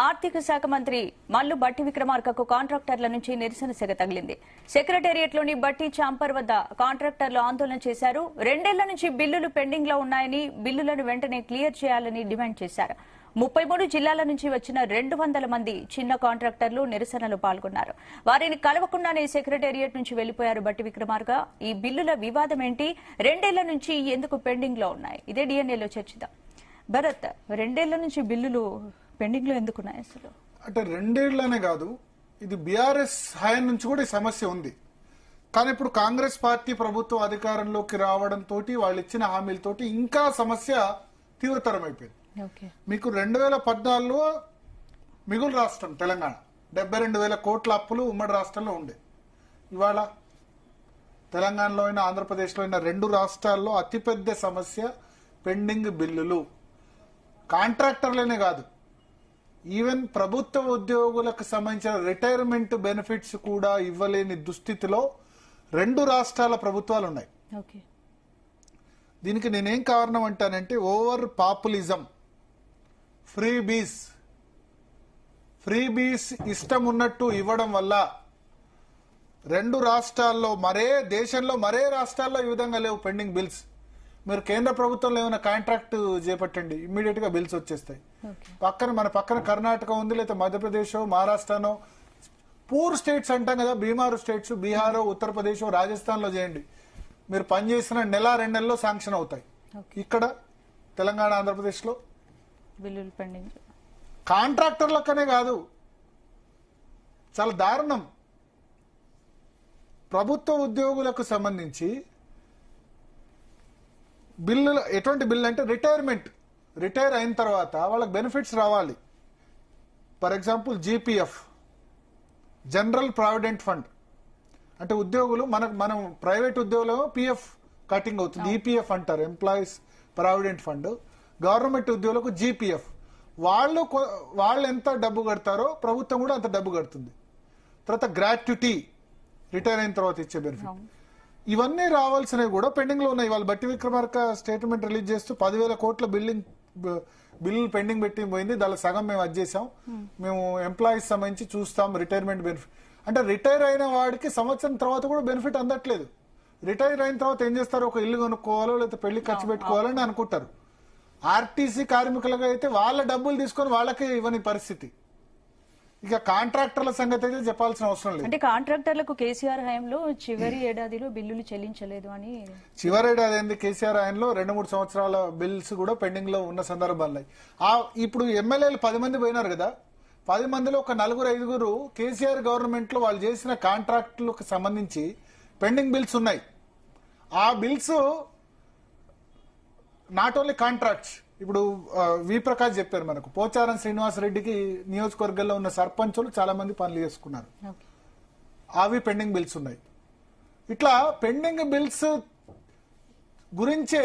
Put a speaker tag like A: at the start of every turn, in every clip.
A: ఆర్థిక శాఖ మంత్రి మల్లు బట్టి విక్రమార్కకు కాంట్రాక్టర్ల నుంచి నిరసన సెగ తగిలింది. సెక్రటేరియట్లోని బట్టి చాంపర్ వద్ద కాంట్రాక్టర్లు ఆందోళన చేశారు. 2 ఏళ్ల నుంచి బిల్లులు పెండింగ్ లో ఉన్నాయని, బిల్లులను వెంటనే క్లియర్ చేయాలని డిమాండ్ చేశారు. 33 జిల్లాల నుంచి వచ్చిన 200 మంది చిన్న కాంట్రాక్టర్లు నిరసనలో పాల్గొన్నారు. వారిని కలవకుండానే సెక్రటేరియట్ నుంచి వెళ్లిపోయారు బట్టి విక్రమార్క. ఈ బిల్లుల వివాదం ఏంటి, 2 ఏళ్ల నుంచి ఎందుకు పెండింగ్ లో ఉన్నాయి, ఇదే డిఎన్ఏలో చర్చిద్దాం. భరత్, 2 ఏళ్ల నుంచి బిల్లులు పెండింగ్ లో ఎందుకున్నాయి అసలు?
B: అంటే 2 ఏళ్లనే కాదు, ఇది బీఆర్ఎస్ హయాం నుంచి కూడా ఈ సమస్య ఉంది. కానీ ఇప్పుడు కాంగ్రెస్ పార్టీ ప్రభుత్వం అధికారంలోకి రావడంతో వాళ్ళు ఇచ్చిన హామీలతోటి ఇంకా సమస్య తీవ్రతరం అయిపోయింది. మీకు 2014లో మిగులు రాష్ట్రం తెలంగాణ 72,000 కోట్ల అప్పులు ఉమ్మడి రాష్ట్రంలో ఉండే. ఇవాళ తెలంగాణలో అయినా ఆంధ్రప్రదేశ్లో అయినా 2 రాష్ట్రాల్లో అతిపెద్ద సమస్య పెండింగ్ బిల్లులు. కాంట్రాక్టర్లనే కాదు, ఈవెన్ ప్రభుత్వ ఉద్యోగులకు సంబంధించిన రిటైర్మెంట్ బెనిఫిట్స్ కూడా ఇవ్వలేని దుస్థితిలో 2 రాష్ట్రాల ప్రభుత్వాలు ఉన్నాయి. దీనికి నేనేం కారణం అంటానంటే ఓవర్ పాపులిజం, ఫ్రీబీస్ ఇష్టం ఉన్నట్టు ఇవ్వడం వల్ల 2 రాష్ట్రాల్లో దేశంలో మరే రాష్ట్రాల్లో ఈ విధంగా లేవు పెండింగ్ బిల్స్. మీరు కేంద్ర ప్రభుత్వంలో ఏమైనా కాంట్రాక్ట్ చేపట్టండి, ఇమ్మీడియట్ గా బిల్స్ వచ్చేస్తాయి. మన పక్కన కర్ణాటక ఉంది, లేదా మధ్యప్రదేశ్, మహారాష్ట్రనో, పూర్ స్టేట్స్ అంటాం కదా, బీమారు స్టేట్స్, బీహార్, ఉత్తరప్రదేశ్, రాజస్థాన్ లో చేయండి. మీరు పనిచేసిన 1-2 నెలల్లో శాంక్షన్ అవుతాయి. ఇక్కడ తెలంగాణ, ఆంధ్రప్రదేశ్ లో
A: బిల్లులు పెండింగ్.
B: కాంట్రాక్టర్లకనే కాదు, చాలా దారుణం. ప్రభుత్వ ఉద్యోగులకు సంబంధించి బిల్లులు, ఎటువంటి బిల్లు అంటే రిటైర్ అయిన తర్వాత వాళ్ళకి బెనిఫిట్స్ రావాలి. For example GPF, general provident fund. అంటే ఉద్యోగులు మనం ప్రైవేట్ ఉద్యోగులు పిఎఫ్ కటింగ్ అవుతుంది, ఈపీఎఫ్ అంటారు, ఎంప్లాయీస్ ప్రావిడెంట్ ఫండ్. గవర్నమెంట్ ఉద్యోగులకు జీపీఎఫ్. వాళ్ళు ఎంత డబ్బు కడతారో ప్రభుత్వం కూడా అంత డబ్బు కడుతుంది. తర్వాత గ్రాట్యుటీ, రిటైర్ అయిన తర్వాత ఇచ్చే బెనిఫిట్. ఇవన్నీ రావాల్సినవి కూడా పెండింగ్ లో ఉన్నాయి. వాళ్ళు బట్టి విక్రమార్క స్టేట్మెంట్ రిలీజ్ చేస్తూ 10,000 కోట్ల బిల్లులు పెండింగ్ పెట్టి పోయింది, దాని సగం మేము చేసాం, మేము ఎంప్లాయీస్ సంబంధించి చూస్తాం రిటైర్మెంట్ బెనిఫిట్. అంటే రిటైర్ అయిన వాడికి సంవత్సరం తర్వాత కూడా బెనిఫిట్ అందట్లేదు. రిటైర్ అయిన తర్వాత ఏం చేస్తారు, ఒక ఇల్లు కొనుక్కోవాలో లేదా పెళ్లి ఖర్చు పెట్టుకోవాలని అనుకుంటారు. ఆర్టీసీ కార్మికులుగా అయితే వాళ్ళ డబ్బులు తీసుకొని వాళ్ళకే ఇవ్వని పరిస్థితి. ఇక కాంట్రాక్టర్ల సంగతి అయితే చెప్పాల్సిన అవసరం లేదు.
A: అంటే కాంట్రాక్టర్లకు కేసీఆర్ హయాంలో చివరి ఏడాదిలో బిల్లులు చెల్లించలేదు అని.
B: చివరి ఏడాది ఏంది, కేసీఆర్ హయాంలో 2-3 సంవత్సరాల బిల్స్ కూడా పెండింగ్ లో ఉన్న సందర్భాలు. ఇప్పుడు ఎమ్మెల్యేలు 10 మంది పోయినారు కదా, 10 మందిలో ఒక 4-5 కేసీఆర్ గవర్నమెంట్ లో వాళ్ళు చేసిన కాంట్రాక్టులకు సంబంధించి పెండింగ్ బిల్స్ ఉన్నాయి. ఆ బిల్స్ నాట్ ఓన్లీ కాంట్రాక్ట్స్. ఇప్పుడు వి ప్రకాష్ చెప్పారు, మనకు పోచారం శ్రీనివాస్ రెడ్డికి నియోజకవర్గంలో ఉన్న సర్పంచులు చాలా మంది పనులు చేసుకున్నారు, అవి పెండింగ్ బిల్స్ ఉన్నాయి. ఇట్లా పెండింగ్ బిల్స్ గురించే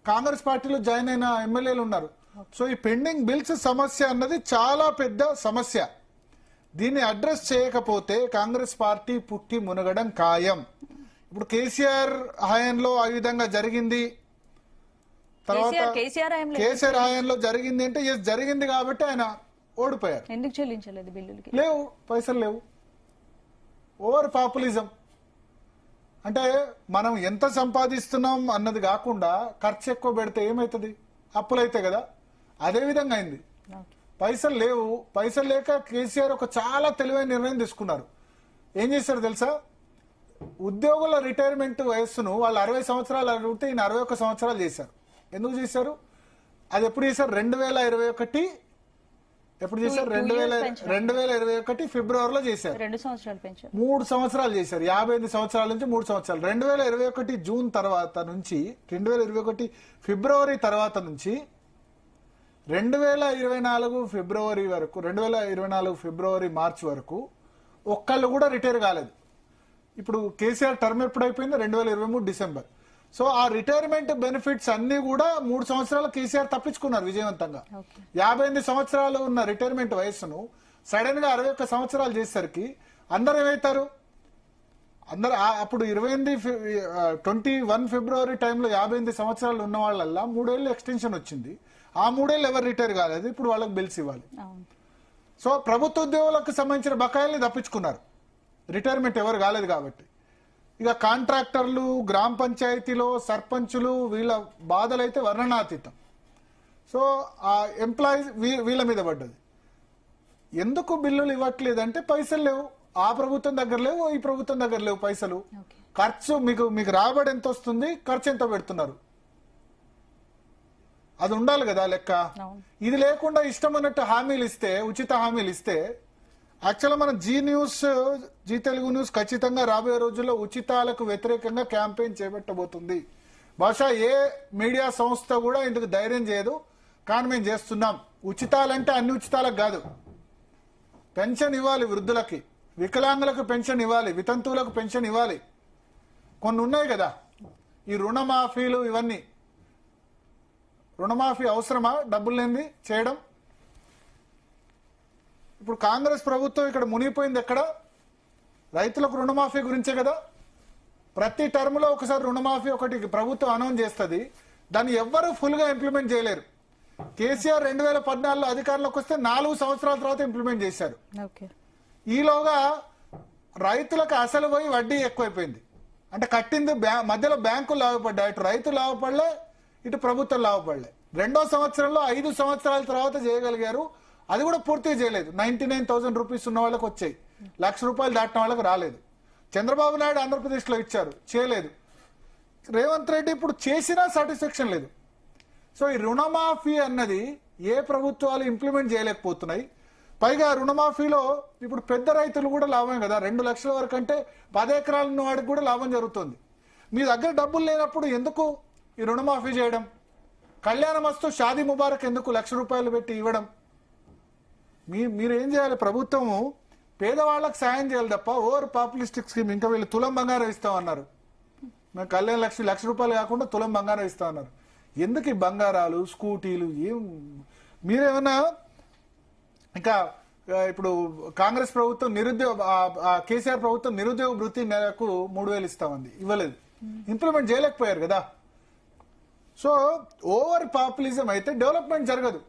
B: కాంగ్రెస్ పార్టీలో జాయిన్ అయిన ఎమ్మెల్యేలు ఉన్నారు. సో ఈ పెండింగ్ బిల్స్ సమస్య అన్నది చాలా పెద్ద సమస్య. దీన్ని అడ్రస్ చేయకపోతే కాంగ్రెస్ పార్టీ పుట్టి మునగడం ఖాయం. ఇప్పుడు కేసీఆర్ హయాంలో ఆ విధంగా జరిగింది, తర్వాత కేసీఆర్ హయాంలో జరిగింది అంటే జరిగింది కాబట్టి ఆయన ఓడిపోయారు.
A: ఎందుకు చెల్లించలేదు బిల్లులకి?
B: లేవు, పైసలు లేవు. ఓవర్ పాపులిజం అంటే మనం ఎంత సంపాదిస్తున్నాం అన్నది కాకుండా ఖర్చు ఎక్కువ పెడితే ఏమవుతుంది, అప్పులైతే కదా, అదే విధంగా అయింది. పైసలు లేవు, పైసలు లేక కేసీఆర్ ఒక చాలా తెలివైన నిర్ణయం తీసుకున్నారు. ఏం చేశారు తెలుసా, ఉద్యోగుల రిటైర్మెంట్ వయస్సును వాళ్ళు 60 సంవత్సరాలు అడిగితే ఈయన 61 సంవత్సరాలు చేశారు. ఎందుకు చేశారు, అది ఎప్పుడు చేశారు, 2021 ఎప్పుడు చేశారు, 2021 ఫిబ్రవరిలో చేశారు.
A: 2 సంవత్సరాలు పెంచారు,
B: 3 సంవత్సరాలు చేశారు. 55 సంవత్సరాల నుంచి 3 సంవత్సరాలు. 2021 జూన్ తర్వాత నుంచి 2021 ఫిబ్రవరి తర్వాత నుంచి 2024 ఫిబ్రవరి వరకు, 2024 ఫిబ్రవరి మార్చి వరకు ఒక్కళ్ళు కూడా రిటైర్ కాలేదు. ఇప్పుడు కేసీఆర్ టర్మ్ ఎప్పుడు అయిపోయింది, 2023 డిసెంబర్. సో ఆ రిటైర్మెంట్ బెనిఫిట్స్ అన్ని కూడా 3 సంవత్సరాలు కేసీఆర్ తప్పించుకున్నారు విజయవంతంగా. 58 సంవత్సరాలు ఉన్న రిటైర్మెంట్ వయస్సును సడన్ గా 61 సంవత్సరాలు చేసేసరికి అందరు ఏమవుతారు, అందరు అప్పుడు 21 ఫిబ్రవరి టైంలో 58 సంవత్సరాలు ఉన్న వాళ్ళల్లా 3 ఏళ్ళు ఎక్స్టెన్షన్ వచ్చింది. ఆ 3 ఏళ్ళు ఎవరు రిటైర్ కాలేదు, ఇప్పుడు వాళ్ళకి బిల్స్ ఇవ్వాలి. సో ప్రభుత్వ ఉద్యోగులకు సంబంధించిన బకాయిల్ని తప్పించుకున్నారు, రిటైర్మెంట్ ఎవరు కాలేదు కాబట్టి. ఇక కాంట్రాక్టర్లు, గ్రామ పంచాయతీలో సర్పంచులు, వీళ్ళ బాధలైతే వర్ణనాతీతం. సో ఆ ఎంప్లాయీస్ వీళ్ళ మీద పడ్డది. ఎందుకు బిల్లులు ఇవ్వట్లేదంటే పైసలు లేవు, ఆ ప్రభుత్వం దగ్గర లేవు, ఈ ప్రభుత్వం దగ్గర లేవు పైసలు. ఖర్చు మీకు రాబడి ఎంత వస్తుంది, ఖర్చు ఎంత పెడుతున్నారు, అది ఉండాలి కదా లెక్క. ఇది లేకుండా ఇష్టం అన్నట్టు హామీలు ఇస్తే, ఉచిత హామీలు ఇస్తే, యాక్చువల్గా మన జీ తెలుగు న్యూస్ ఖచ్చితంగా రాబోయే రోజుల్లో ఉచితాలకు వ్యతిరేకంగా క్యాంపెయిన్ చేపట్టబోతుంది. బహుశా ఏ మీడియా సంస్థ కూడా ఇందుకు ధైర్యం చేయదు, కానీ మేము చేస్తున్నాం. ఉచితాలంటే అన్ని ఉచితాలకు కాదు, పెన్షన్ ఇవ్వాలి వృద్ధులకి, వికలాంగులకు పెన్షన్ ఇవ్వాలి, వితంతువులకు పెన్షన్ ఇవ్వాలి. కొన్ని ఉన్నాయి కదా ఈ రుణమాఫీలు, ఇవన్నీ. రుణమాఫీ అవసరమా డబ్బులు లేనిది చేయడం? ఇప్పుడు కాంగ్రెస్ ప్రభుత్వం ఇక్కడ మునిగిపోయింది ఎక్కడ? రైతులకు రుణమాఫీ గురించే కదా. ప్రతి టర్మ్ లో ఒకసారి రుణమాఫీ ఒకటి ప్రభుత్వం అనౌన్స్ చేస్తుంది, దాన్ని ఎవ్వరూ ఫుల్ గా ఇంప్లిమెంట్ చేయలేరు. కేసీఆర్ 2014లో అధికారంలోకి వస్తే 4 సంవత్సరాల తర్వాత ఇంప్లిమెంట్ చేశారు. ఈలోగా రైతులకు అసలు పోయి వడ్డీ ఎక్కువైపోయింది. అంటే కట్టింది మధ్యలో బ్యాంకులు లాభపడ్డాయి, ఇటు రైతులు లాభపడలే, ఇటు ప్రభుత్వం లాభపడలే. 2వ సంవత్సరంలో 5 సంవత్సరాల తర్వాత చేయగలిగారు, అది కూడా పూర్తిగా చేయలేదు. 99,000 రూపీస్ ఉన్న వాళ్ళకి వచ్చాయి, ₹1,00,000 దాటిన వాళ్ళకి రాలేదు. చంద్రబాబు నాయుడు ఆంధ్రప్రదేశ్ లో ఇచ్చారు, చేయలేదు. రేవంత్ రెడ్డి ఇప్పుడు చేసినా సాటిస్ఫాక్షన్ లేదు. సో ఈ రుణమాఫీ అన్నది ఏ ప్రభుత్వాలు ఇంప్లిమెంట్ చేయలేకపోతున్నాయి. పైగా రుణమాఫీలో ఇప్పుడు పెద్ద రైతులు కూడా లాభమే కదా, 2 లక్షల వరకు అంటే 10 ఎకరాలు ఉన్న వాడికి కూడా లాభం జరుగుతుంది. మీ దగ్గర డబ్బులు లేనప్పుడు ఎందుకు ఈ రుణమాఫీ చేయడం? కళ్యాణమస్తు, షాదీ ముబారక్ ఎందుకు ₹1,00,000 పెట్టి ఇవ్వడం? మీరు ఏం చేయాలి? ప్రభుత్వము పేదవాళ్ళకి సాయం చేయాలి తప్ప ఓవర్ పాపులిస్టిక్ స్కీమ్. ఇంకా వీళ్ళు తులం బంగారం ఇస్తామన్నారు, మేము కళ్యాణ లక్ష్మి ₹1,00,000 కాకుండా తులం బంగారం ఇస్తామన్నారు. ఎందుకు ఈ బంగారాలు, స్కూటీలు? ఏం మీరేమన్నా ఇంకా ఇప్పుడు కాంగ్రెస్ ప్రభుత్వం కేసీఆర్ ప్రభుత్వం నిరుద్యోగ వృత్తి నెలకు 3,000 ఇస్తామంది, ఇవ్వలేదు, ఇంప్లిమెంట్ చేయలేకపోయారు కదా. సో ఓవర్ పాపులిజం అయితే డెవలప్మెంట్ జరగదు.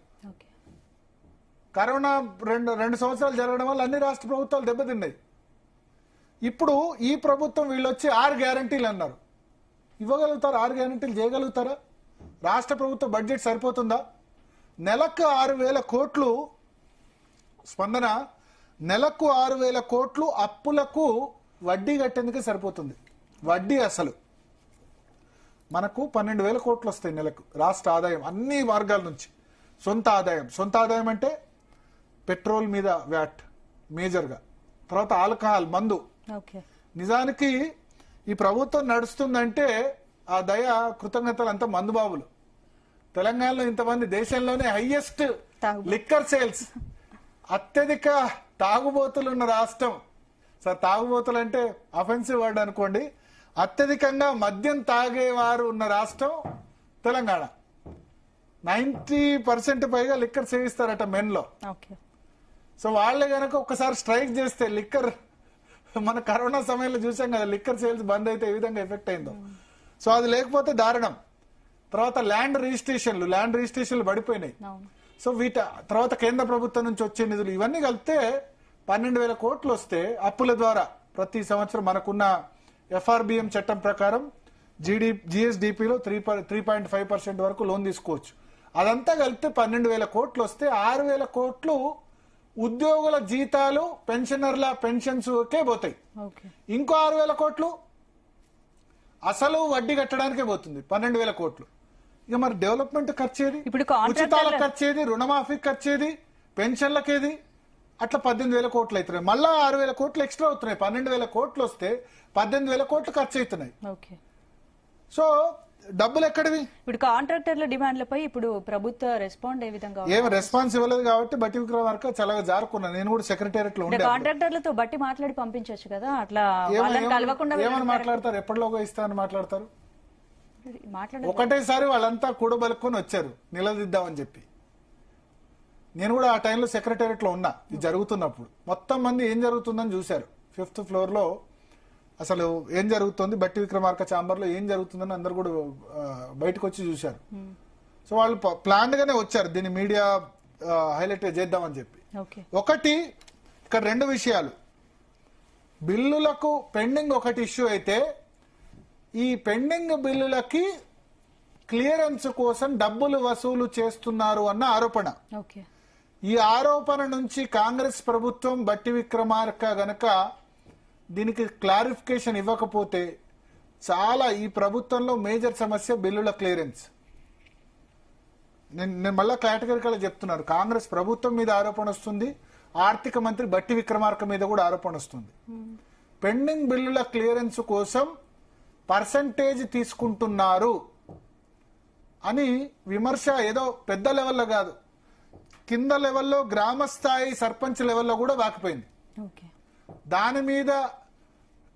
B: కరోనా 2 సంవత్సరాలు జరగడం వల్ల అన్ని రాష్ట్ర ప్రభుత్వాలు దెబ్బతిన్నాయి. ఇప్పుడు ఈ ప్రభుత్వం వీళ్ళు వచ్చి 6 గ్యారంటీలు అన్నారు, ఇవ్వగలుగుతారు? 6 గ్యారంటీలు చేయగలుగుతారా? రాష్ట్ర ప్రభుత్వ బడ్జెట్ సరిపోతుందా? నెలకు 6,000 కోట్లు స్పందన, నెలకు 6,000 కోట్లు అప్పులకు వడ్డీ కట్టేందుకే సరిపోతుంది. వడ్డీ అసలు మనకు 12,000 కోట్లు వస్తాయి నెలకు రాష్ట్ర ఆదాయం, అన్ని మార్గాల నుంచి. సొంత ఆదాయం అంటే పెట్రోల్ మీద వ్యాట్ మేజర్గా, తర్వాత ఆల్కహాల్, మందు. నిజానికి ఈ ప్రభుత్వం నడుస్తుందంటే ఆ దయ కృతజ్ఞతలు అంతా మందుబాబులు. తెలంగాణలో ఇంతమంది, దేశంలోనే హైయెస్ట్ లిక్కర్ సేల్స్, అత్యధిక తాగుబోతులు ఉన్న రాష్ట్రం. సార్ తాగుబోతులు అంటే అఫెన్సివ్ వర్డ్ అనుకోండి, అత్యధికంగా మద్యం తాగేవారు ఉన్న రాష్ట్రం తెలంగాణ. 90% పైగా లిక్కర్ సేవిస్తారట మెన్లో. సో వాళ్ళే గనక ఒక్కసారి స్ట్రైక్ చేస్తే లిక్కర్, మన కరోనా సమయంలో చూసాం కదా లిక్కర్ సేల్స్ బంద్ అయితే ఏ విధంగా ఎఫెక్ట్ అయిందో. సో అది లేకపోతే దారుణం. తర్వాత ల్యాండ్ రిజిస్ట్రేషన్లు పడిపోయినాయి. సో తర్వాత కేంద్ర ప్రభుత్వం నుంచి వచ్చే నిధులు ఇవన్నీ కలిపితే 12,000 కోట్లు వస్తే అప్పుల ద్వారా ప్రతి సంవత్సరం మనకున్న FRBM చట్టం ప్రకారం GSDPలో 3.5% వరకు లోన్ తీసుకోవచ్చు. అదంతా కలిపితే 12,000 కోట్లు వస్తే 6,000 కోట్లు ఉద్యోగుల జీతాలు, పెన్షనర్ల పెన్షన్స్ కే పోతాయి. ఇంకో 6,000 కోట్లు అసలు వడ్డీ కట్టడానికే పోతుంది. 12,000 కోట్లు. ఇక మరి డెవలప్మెంట్ ఖర్చేది, ఉచితాలకు ఖర్చేది, రుణమాఫీ ఖర్చేది, పెన్షన్లకేది, అట్లా 18,000 కోట్లు అవుతున్నాయి. మళ్ళా 6,000 కోట్లు ఎక్స్ట్రా అవుతున్నాయి. 12,000 కోట్లు వస్తే 18,000 కోట్లు ఖర్చు అవుతున్నాయి. సో డబ్బులు ఎక్కడివి?
A: ఇప్పుడు కాంట్రాక్టర్ల డిమాండ్లపై ఇప్పుడు ప్రభుత్వ రెస్పాండ్ ఏ విధంగా?
B: ఏం రెస్పాన్స్ ఇవ్వలేదు కాబట్టి బట్టి విక్రమార్క చాలా జారుకున్నా. నేను కూడా సెక్రటేరియట్ లో ఉండే.
A: కాంట్రాక్టర్లతో బట్టి మాట్లాడి పంపించవచ్చు కదా, అట్లా కలవకుండా
B: ఏమని మాట్లాడతారు? ఎప్పటిలోగా ఇస్తామని మాట్లాడతారు. ఒకటేసారి వాళ్ళంతా కూడబలుకొని వచ్చారు నిలదీద్దామని చెప్పి. నేను కూడా ఆ టైంలో సెక్రటేరియట్ లో ఉన్నా, ఇది జరుగుతున్నప్పుడు మొత్తం మంది ఏం జరుగుతుందని చూశారు. 5th floor లో అసలు ఏం జరుగుతుంది, బట్టి విక్రమార్క ఛాంబర్ లో ఏం జరుగుతుందని అందరు కూడా బయటకు వచ్చి చూశారు. సో వాళ్ళు ప్లాన్ గానే వచ్చారు దీన్ని మీడియా హైలైట్ చేద్దామని చెప్పి.
A: ఓకే.
B: ఒకటి ఇక్కడ రెండు విషయాలు, బిల్లులకు పెండింగ్ ఒకటి ఇష్యూ అయితే, ఈ పెండింగ్ బిల్లులకి క్లియరెన్స్ కోసం డబ్బులు వసూలు చేస్తున్నారు అన్న ఆరోపణ.
A: ఓకే.
B: ఈ ఆరోపణ నుంచి కాంగ్రెస్ ప్రభుత్వం బట్టి విక్రమార్క గనక దీనికి క్లారిఫికేషన్ ఇవ్వకపోతే చాలా ఈ ప్రభుత్వంలో మేజర్ సమస్య బిల్లుల క్లియరెన్స్. నేను మళ్ళా కేటగిరికల్ చెప్తున్నాను, కాంగ్రెస్ ప్రభుత్వం మీద ఆరోపణ వస్తుంది, ఆర్థిక మంత్రి బట్టి విక్రమార్క మీద కూడా ఆరోపణ వస్తుంది. పెండింగ్ బిల్లుల క్లియరెన్స్ కోసం పర్సంటేజ్ తీసుకుంటున్నారు అని విమర్శ ఏదో పెద్ద లెవెల్లో కాదు, కింద లెవెల్లో గ్రామ స్థాయి సర్పంచ్ లెవెల్లో కూడా వాకిపోయింది.
A: ఓకే.
B: దాని మీద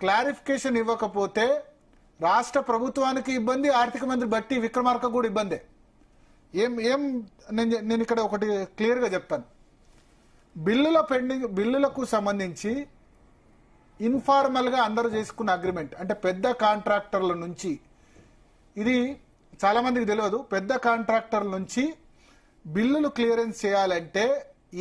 B: క్లారిఫికేషన్ ఇవ్వకపోతే రాష్ట్ర ప్రభుత్వానికి ఇబ్బంది, ఆర్థిక మంత్రి బట్టి విక్రమార్క కూడా ఇబ్బందే. నేను ఇక్కడ ఒకటి క్లియర్ గా చెప్తాను, బిల్లులకు సంబంధించి ఇన్ఫార్మల్ గా అందరూ చేసుకున్న అగ్రిమెంట్, అంటే పెద్ద కాంట్రాక్టర్ల నుంచి, ఇది చాలా మందికి తెలియదు, పెద్ద కాంట్రాక్టర్ల నుంచి బిల్లులు క్లియరెన్స్ చేయాలంటే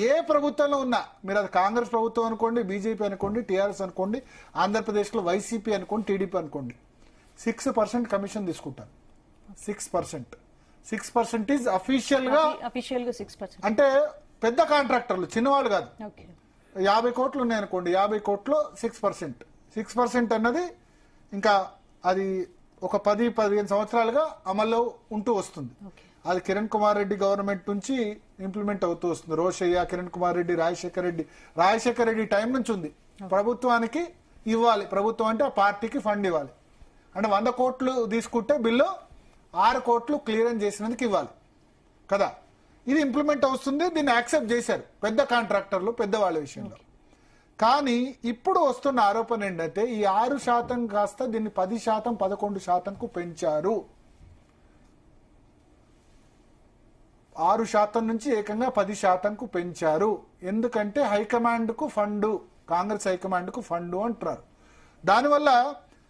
B: ఏ ప్రభుత్వంలో ఉన్నా, మీరు అది కాంగ్రెస్ ప్రభుత్వం అనుకోండి, బీజేపీ అనుకోండి, టీఆర్ఎస్ అనుకోండి, ఆంధ్రప్రదేశ్లో వైసీపీ అనుకోండి, టీడీపీ అనుకోండి, 6% కమిషన్ తీసుకుంటారు. 6% ఈజ్ అఫీషియల్ గా
A: 6%.
B: అంటే పెద్ద కాంట్రాక్టర్లు, చిన్నవాళ్ళు కాదు.
A: ఓకే.
B: 50 కోట్లు ఉన్నాయి అనుకోండి, 50 కోట్లు 6% అన్నది ఇంకా అది ఒక 10-15 సంవత్సరాలుగా అమల్లో ఉంటూ వస్తుంది. అది కిరణ్ కుమార్ రెడ్డి గవర్నమెంట్ నుంచి ఇంప్లిమెంట్ అవుతూ వస్తుంది. రోషయ్య, కిరణ్ కుమార్ రెడ్డి, రాజశేఖర రెడ్డి టైం నుంచి ఉంది. ప్రభుత్వానికి ఇవ్వాలి, ప్రభుత్వం అంటే ఆ పార్టీకి ఫండ్ ఇవ్వాలి. అంటే 100 కోట్లు తీసుకుంటే బిల్లు 6 కోట్లు క్లియరెన్స్ చేసినందుకు ఇవ్వాలి కదా. ఇది ఇంప్లిమెంట్ అవుతుంది, దీన్ని యాక్సెప్ట్ చేశారు పెద్ద కాంట్రాక్టర్లు, పెద్దవాళ్ళ విషయంలో. కానీ ఇప్పుడు వస్తున్న ఆరోపణ ఏంటంటే ఈ 6% కాస్త దీన్ని 10%, 11%కు పెంచారు. 6% నుంచి ఏకంగా 10%కు పెంచారు. ఎందుకంటే హైకమాండ్ కు ఫండ్, కాంగ్రెస్ హైకమాండ్ కు ఫండ్ అంటారు. దానివల్ల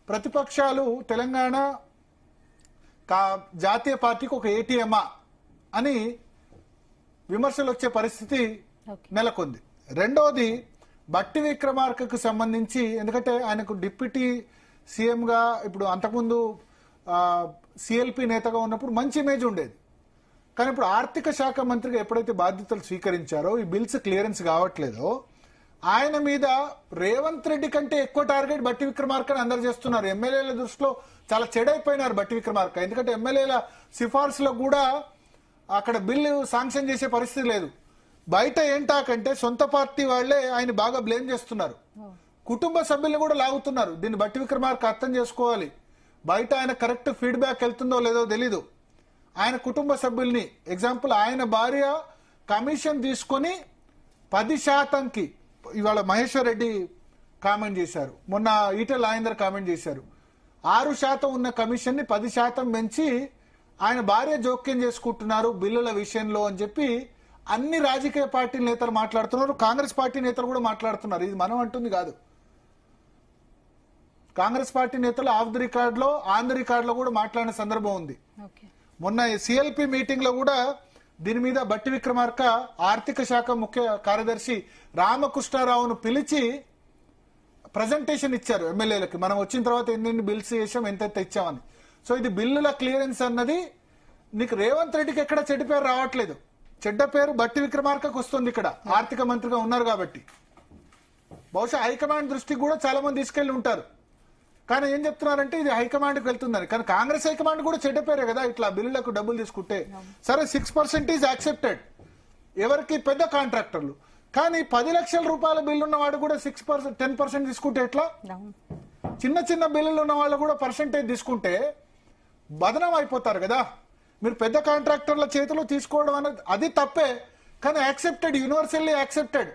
B: ప్రతిపక్షాలు తెలంగాణ జాతీయ పార్టీకి ఒక ఏటీఎంఆ అని విమర్శలు వచ్చే పరిస్థితి నెలకొంది. రెండోది బట్టి విక్రమార్కకు సంబంధించి, ఎందుకంటే ఆయనకు డిప్యూటీ సీఎంగా, ఇప్పుడు అంతకుముందు సిఎల్పి నేతగా ఉన్నప్పుడు మంచి ఇమేజ్ ఉండేది. కానీ ఇప్పుడు ఆర్థిక శాఖ మంత్రిగా ఎప్పుడైతే బాధ్యతలు స్వీకరించారో, ఈ బిల్స్ క్లియరెన్స్ కావట్లేదో, ఆయన మీద రేవంత్ రెడ్డి కంటే ఎక్కువ టార్గెట్ బట్టి విక్రమార్కని అందరు చేస్తున్నారు. ఎమ్మెల్యేల దృష్టిలో చాలా చెడైపోయినారు బట్టి విక్రమార్క. ఎందుకంటే ఎమ్మెల్యేల సిఫార్సులో కూడా అక్కడ బిల్లు శాంక్షన్ చేసే పరిస్థితి లేదు. బయట ఏంటాకంటే సొంత పార్టీ వాళ్లే ఆయన బాగా బ్లేమ్ చేస్తున్నారు, కుటుంబ సభ్యులను కూడా లాగుతున్నారు. దీన్ని బట్టి విక్రమార్క అర్థం చేసుకోవాలి. బయట ఆయన కరెక్ట్ ఫీడ్బ్యాక్ వెళ్తుందో లేదో తెలీదు. ఆయన కుటుంబ సభ్యుల్ని, ఎగ్జాంపుల్ ఆయన భార్య కమిషన్ తీసుకొని 10%కి, ఇవాళ మహేశ్వర్ రెడ్డి కామెంట్ చేశారు, మొన్న ఈటెల రాజేందర్ కామెంట్ చేశారు, 6% ఉన్న కమిషన్ ని 10% పెంచి ఆయన భార్య జోక్యం చేసుకుంటున్నారు బిల్లుల విషయంలో అని చెప్పి అన్ని రాజకీయ పార్టీ నేతలు మాట్లాడుతున్నారు. కాంగ్రెస్ పార్టీ నేతలు కూడా మాట్లాడుతున్నారు. ఇది మనం అంటుంది కాదు. కాంగ్రెస్ పార్టీ నేతలు ఆఫ్ ది రికార్డ్ లో, ఆన్ ది రికార్డ్ లో కూడా మాట్లాడిన సందర్భం ఉంది. మొన్న సిఎల్పి మీటింగ్ లో కూడా దీని మీద బట్టి విక్రమార్క ఆర్థిక శాఖ ముఖ్య కార్యదర్శి రామకృష్ణారావును పిలిచి ప్రజెంటేషన్ ఇచ్చారు ఎమ్మెల్యేలకి, మనం వచ్చిన తర్వాత ఎన్ని బిల్స్ చేసాం, ఎంతెంత ఇచ్చామని. సో ఇది బిల్లుల క్లియరెన్స్ అన్నది నీకు రేవంత్ రెడ్డికి ఎక్కడ చెడ్డ పేరు రావట్లేదు, చెడ్డ పేరు బట్టి విక్రమార్కకు వస్తుంది. ఇక్కడ ఆర్థిక మంత్రిగా ఉన్నారు కాబట్టి బహుశా హైకమాండ్ దృష్టికి కూడా చాలా మంది తీసుకెళ్లి ఉంటారు. కానీ ఏం చెప్తున్నారంటే ఇది హైకమాండ్కి వెళ్తుందని. కానీ కాంగ్రెస్ హైకమాండ్ కూడా చెడ్డ పేరే కదా ఇట్లా బిల్లులకు డబ్బులు తీసుకుంటే. సరే 6% ఈజ్ యాక్సెప్టెడ్ ఎవరికి, పెద్ద కాంట్రాక్టర్లు. కానీ 10 లక్షల రూపాయల బిల్లు ఉన్నవాడు కూడా 6%, 10% తీసుకుంటే ఎట్లా? చిన్న చిన్న బిల్లులు ఉన్న వాళ్ళు కూడా పర్సెంటేజ్ తీసుకుంటే బదనం అయిపోతారు కదా. మీరు పెద్ద కాంట్రాక్టర్ల చేతిలో తీసుకోవడం అనేది అది తప్పే, కానీ accepted, universally accepted.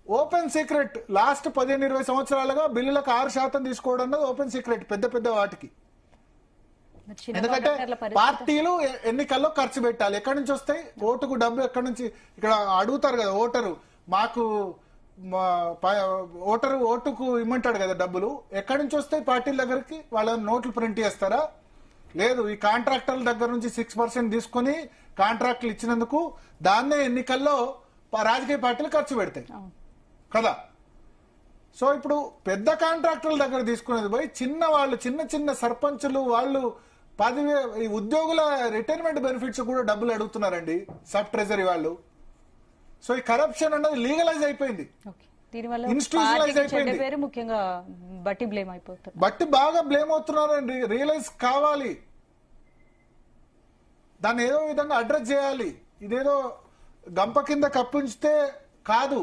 B: Open secret last 15-20 సంవత్సరాలుగా బిల్లులకు 6% తీసుకోవడం అన్నది ఓపెన్ సీక్రెట్ పెద్ద పెద్ద వాటికి. ఎందుకంటే పార్టీలు ఎన్నికల్లో ఖర్చు పెట్టాలి. ఎక్కడి నుంచి వస్తాయి? ఓటుకు డబ్బు ఎక్కడి నుంచి? ఇక్కడ అడుగుతారు కదా ఓటరు, మాకు ఓటుకు ఇమ్మంటాడు కదా డబ్బులు, ఎక్కడి నుంచి వస్తాయి పార్టీల దగ్గరికి? వాళ్ళ నోట్లు ప్రింట్ చేస్తారా? లేదు, ఈ కాంట్రాక్టర్ల దగ్గర నుంచి 6% తీసుకుని కాంట్రాక్టులు ఇచ్చినందుకు దాన్నే ఎన్నికల్లో రాజకీయ పార్టీలు ఖర్చు పెడతాయి కదా. సో ఇప్పుడు పెద్ద కాంట్రాక్టర్ల దగ్గర తీసుకునేది పోయి చిన్న చిన్న సర్పంచులు వాళ్ళు 10,000 ఈ ఉద్యోగుల రిటైర్మెంట్ బెనిఫిట్స్ కూడా డబ్బులు అడుగుతున్నారండి సబ్ ట్రెజరీ వాళ్ళు. సో ఈ కరప్షన్ అన్నది లీగలైజ్ అయిపోయింది, ఇన్స్టిట్యూషనలైజ్ అయిపోయింది.
A: ముఖ్యంగా బట్టి బ్లేమ్ అయిపోతుంది,
B: బట్టి బాగా బ్లేమ్ అవుతున్నారండి. రియలైజ్ కావాలి, దాన్ని ఏదో విధంగా అడ్రస్ చేయాలి. ఇదేదో గంప కింద కప్పించితే కాదు.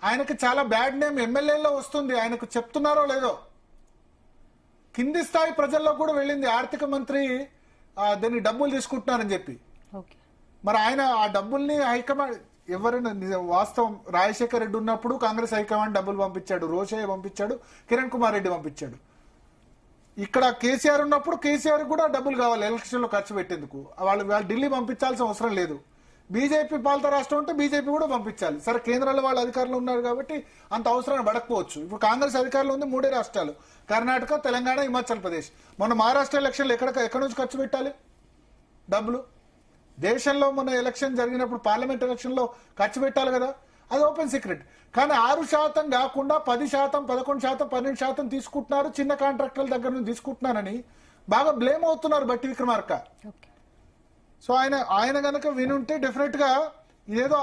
B: ఆయనకు చాలా బ్యాడ్ నేమ్ ఎమ్మెల్యేలో వస్తుంది, ఆయనకు చెప్తున్నారో లేదో. కింది స్థాయి ప్రజల్లో కూడా వెళ్ళింది ఆర్థిక మంత్రి దీన్ని డబ్బులు తీసుకుంటున్నారని చెప్పి. మరి ఆయన ఆ డబ్బుల్ని హైకమాండ్ ఎవరైనా వాస్తవం రాజశేఖర్ రెడ్డి ఉన్నప్పుడు కాంగ్రెస్ హైకమాండ్ డబ్బులు పంపించాడు, రోషయ్య పంపించాడు, కిరణ్ కుమార్ రెడ్డి పంపించాడు. ఇక్కడ కేసీఆర్ ఉన్నప్పుడు కేసీఆర్ కూడా డబ్బులు కావాలి ఎలక్షన్ లో ఖర్చు పెట్టేందుకు. వాళ్ళు ఢిల్లీ పంపించాల్సిన అవసరం లేదు. బీజేపీ పాలిత రాష్ట్రం ఉంటే బీజేపీ కూడా పంపించాలి. సరే కేంద్రంలో వాళ్ళు అధికారులు ఉన్నారు కాబట్టి అంత అవసరం పడకపోవచ్చు. ఇప్పుడు కాంగ్రెస్ అధికారులు ఉంది 3 రాష్ట్రాలు, కర్ణాటక, తెలంగాణ, హిమాచల్ ప్రదేశ్. మొన్న మహారాష్ట్ర ఎలక్షన్లు ఎక్కడి నుంచి ఖర్చు పెట్టాలి డబ్బులు? దేశంలో మొన్న ఎలక్షన్ జరిగినప్పుడు పార్లమెంట్ ఎలక్షన్ లో ఖర్చు పెట్టాలి కదా, అది ఓపెన్ సీక్రెట్. కానీ 6% కాకుండా 10%, 11%, 12% తీసుకుంటున్నారు, చిన్న కాంట్రాక్టర్ల దగ్గర నుంచి తీసుకుంటున్నారని బాగా బ్లేమ్ అవుతున్నారు బట్టి విక్రమార్క. సో ఆయన గనక వినుంటే డెఫినెట్ గా ఇదేదో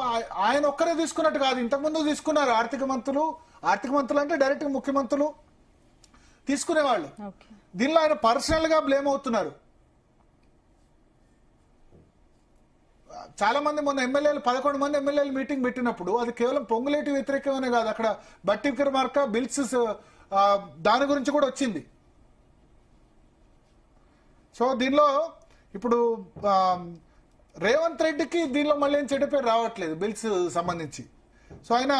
B: ఆయన ఒక్కరే తీసుకున్నట్టు కాదు, ఇంతకుముందు తీసుకున్నారు ఆర్థిక మంత్రులు అంటే డైరెక్ట్ ముఖ్యమంత్రులు తీసుకునేవాళ్ళు. దీనిలో ఆయన పర్సనల్ గా బ్లేమ్ అవుతున్నారు. చాలా మంది మొన్న ఎమ్మెల్యేలు 11 మంది ఎమ్మెల్యేలు మీటింగ్ పెట్టినప్పుడు అది కేవలం పొంగులేటి వ్యతిరేకమనే కాదు, అక్కడ బట్టి విక్రమార్క బిల్స్ దాని గురించి కూడా వచ్చింది. సో దీనిలో ఇప్పుడు రేవంత్ రెడ్డికి దీనిలో మళ్ళీ ఏం చెడ్డ పేరు రావట్లేదు బిల్స్ సంబంధించి. సో ఆయన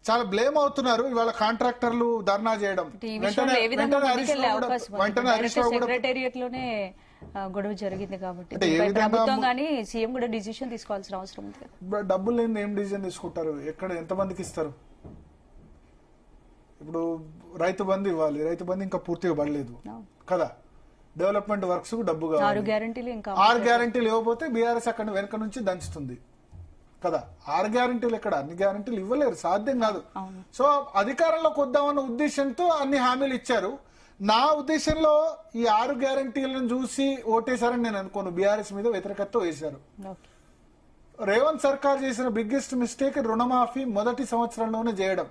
B: చాలా బ్లేమ్ అవుతున్నారు. ఇవాళ కాంట్రాక్టర్లు ధర్నా చేయడం, వెంటనే హరీష్ రావు కూడా
A: సెక్రటేరియట్ లోనే గొడవ జరిగింది కాబట్టి ప్రభుత్వం కానీ సీఎం కూడా డిసిషన్ తీసుకోవాల్సిన అవసరం ఉంది కదా.
B: డబ్బులు లేని ఏం డిసిజన్ తీసుకుంటారు? ఎక్కడ ఎంతమందికి ఇస్తారు? ఇప్పుడు రైతు బంధు ఇవ్వాలి, రైతు బంధు ఇంకా పూర్తిగా పడలేదు కదా. డెవలప్మెంట్ వర్క్స్ కు డబ్బు కావాలి, 6 గ్యారంటీలు ఇవ్వకపోతే బీఆర్ఎస్ అక్కడ వెనక నుంచి దంచుతుంది కదా. 6 గ్యారంటీలు ఎక్కడ? అన్ని గ్యారంటీలు ఇవ్వలేరు, సాధ్యం కాదు. సో అధికారంలోకి వద్దామన్న ఉద్దేశంతో అన్ని హామీలు ఇచ్చారు. నా ఉద్దేశంలో ఈ 6 గ్యారంటీలను చూసి ఓటేశారని నేను అనుకోను, బీఆర్ఎస్ మీద వ్యతిరేకత వేశారు. రేవంత్ సర్కార్ చేసిన బిగ్గెస్ట్ మిస్టేక్ రుణమాఫీ మొదటి సంవత్సరంలోనే చేయడం.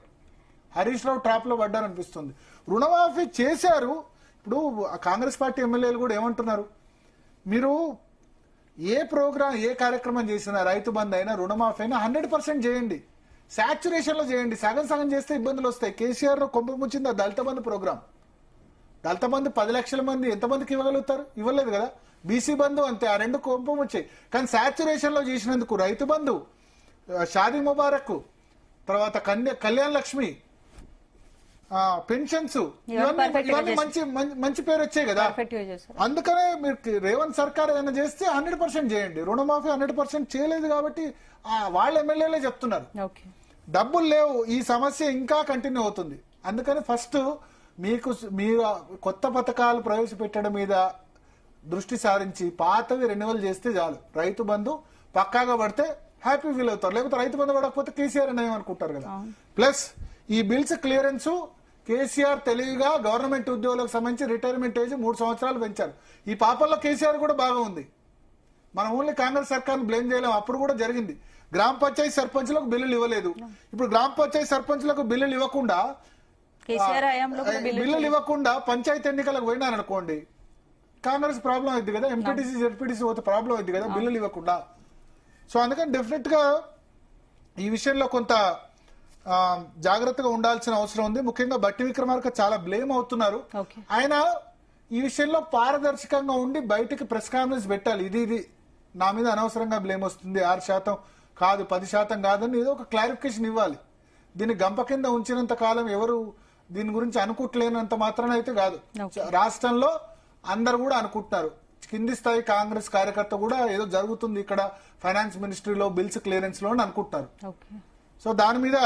B: హరీష్ రావు ట్రాప్ లో పడ్డారనిపిస్తుంది. రుణమాఫీ చేశారు. ఇప్పుడు కాంగ్రెస్ పార్టీ ఎమ్మెల్యేలు కూడా ఏమంటున్నారు, మీరు ఏ ప్రోగ్రాం ఏ కార్యక్రమం చేసినా రైతు బంధు అయినా రుణమాఫీ అయినా 100% చేయండి, సాచ్యురేషన్ లో చేయండి. సగం చేస్తే ఇబ్బందులు వస్తాయి. కేసీఆర్ కొంప ముంచింది దళిత బంధు ప్రోగ్రాం. దళిత బంధు 10 లక్షల మంది ఎంతమందికి ఇవ్వగలుగుతారు? ఇవ్వలేదు కదా. బీసీ బంధు అంతే, ఆ 2 కొంపం వచ్చాయి. కానీ సాచ్యురేషన్ లో చేసినందుకు రైతు బంధు, షాదీ ముబారక్, తర్వాత కళ్యాణ్ లక్ష్మి, పెన్షన్స్, ఇవన్నీ మంచి పేరు వచ్చాయి కదా. అందుకనే మీరు రేవంత్ సర్కార్ ఏదైనా చేస్తే 100% చేయండి. రుణమాఫీ 100% చేయలేదు కాబట్టి వాళ్ళ ఎమ్మెల్యేలే చెప్తున్నారు డబ్బులు లేవు, ఈ సమస్య ఇంకా కంటిన్యూ అవుతుంది. అందుకని ఫస్ట్ మీరు కొత్త పథకాలు ప్రవేశపెట్టడం మీద దృష్టి సారించి పాతవి రెన్యువల్ చేస్తే చాలు. రైతు బంధు పక్కాగా పడితే హ్యాపీ ఫీల్ అవుతారు. లేకపోతే రైతు బంధు పడకపోతే కేసీఆర్ అని ఏమనుకుంటారు కదా. ప్లస్ ఈ బిల్స్ క్లియరెన్స్ కేసీఆర్ తెలివిగా గవర్నమెంట్ ఉద్యోగులకు సంబంధించి రిటైర్మెంట్ ఏజ్ 3 సంవత్సరాలు పెంచారు. ఈ పాపల్లో కేసీఆర్ కూడా బాగా ఉంది. మనం ఓన్లీ కాంగ్రెస్ సర్కార్ని బ్లేమ్ చేయలేం. అప్పుడు కూడా జరిగింది. గ్రామ పంచాయతీ సర్పంచ్లకు బిల్లులు ఇవ్వలేదు. ఇప్పుడు గ్రామ పంచాయతీ సర్పంచ్లకు బిల్లులు ఇవ్వకుండా పంచాయతీ ఎన్నికలకు పోయినారనుకోండి, కాంగ్రెస్ ప్రాబ్లం అయింది కదా. ఎంపీటీసీ జెడ్పీటీసీ పోతే ప్రాబ్లం అయింది కదా బిల్లులు ఇవ్వకుండా. సో అందుకని డెఫినెట్ గా ఈ విషయంలో కొంత జాగ్రత్తగా ఉండాల్సిన అవసరం ఉంది. ముఖ్యంగా బట్టి విక్రమార్క చాలా బ్లేమ్ అవుతున్నారు. ఆయన ఈ విషయంలో పారదర్శకంగా ఉండి బయటికి ప్రెస్ కాన్ఫరెన్స్ పెట్టాలి. ఇది నా మీద అనవసరంగా బ్లేమ్ వస్తుంది, 6% కాదు 10% కాదని ఏదో ఒక క్లారిఫికేషన్ ఇవ్వాలి. దీన్ని గంప కింద ఉంచినంత కాలం ఎవరు దీని గురించి అనుకుంటలేనంత మాత్రాన అయితే కాదు. రాష్ట్రంలో అందరు కూడా అనుకుంటున్నారు. కింది స్థాయి కాంగ్రెస్ కార్యకర్త కూడా ఏదో జరుగుతుంది ఇక్కడ ఫైనాన్స్ మినిస్ట్రీలో బిల్స్ క్లియరెన్స్ లో అనుకుంటున్నారు. సో దాని మీద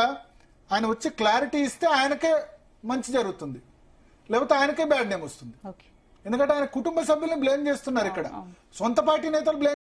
B: ఆయన వచ్చి క్లారిటీ ఇస్తే ఆయనకే మంచి జరుగుతుంది, లేకపోతే ఆయనకే బ్యాడ్ నేమ్ వస్తుంది. ఎందుకంటే ఆయన కుటుంబ సభ్యులను బ్లేమ్ చేస్తున్నారు. ఇక్కడ సొంత పార్టీ నేతలు బ్లేమ్